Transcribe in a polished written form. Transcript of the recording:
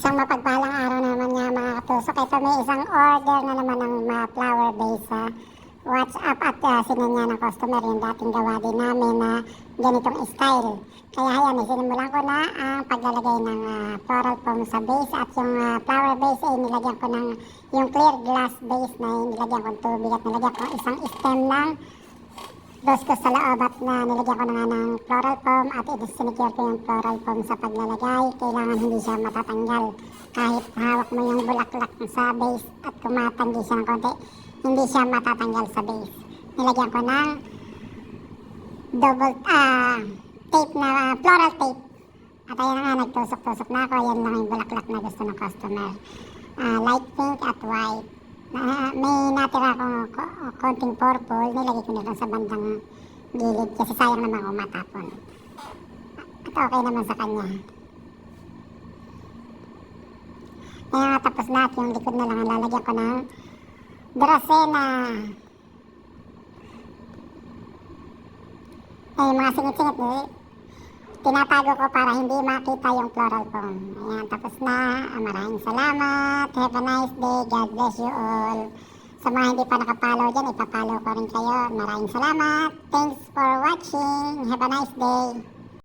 Isang mapagpalang araw naman nga mga katusok. Ito may isang order na naman ng mga flower base sa WhatsApp at sinanya ng customer yung dating gawa din namin na ganitong style. Kaya yan, sinimulan ko na ang paglalagay ng floral foam sa base at yung flower base ay nilagyan ko ng yung clear glass base na nilagyan ko ng tubig at nilagyan ko isang stem ng rose ko sa loob at nilagyan ko na nga ng floral foam at sinicure ko yung floral foam sa paglalagay. Kailangan hindi siya matatanggal. Kahit hawak mo yung bulaklak sa base at kumatanggi siya ng konti, hindi siya matatanggal sa base. Nilagyan ko ng double tape na floral tape. At ayan na nga, nagtusok-tusok na ako. Yan lang yung bulaklak na gusto ng customer. Light pink at white. May natira akong konting purple, nilagay ko na sa bandang gilid kasi sayang naman kung matapon. At okay naman sa kanya. Kaya nga tapos lahat, yung likod na lang ang lalagyan ko ng Dracena. Mga singit-singit tinatago ko para hindi makita yung floral foam. Ayan, tapos na. Maraming salamat. Have a nice day. God bless you all. Sa mga hindi pa nakapollow dyan, ipapollow ko rin kayo. Maraming salamat. Thanks for watching. Have a nice day.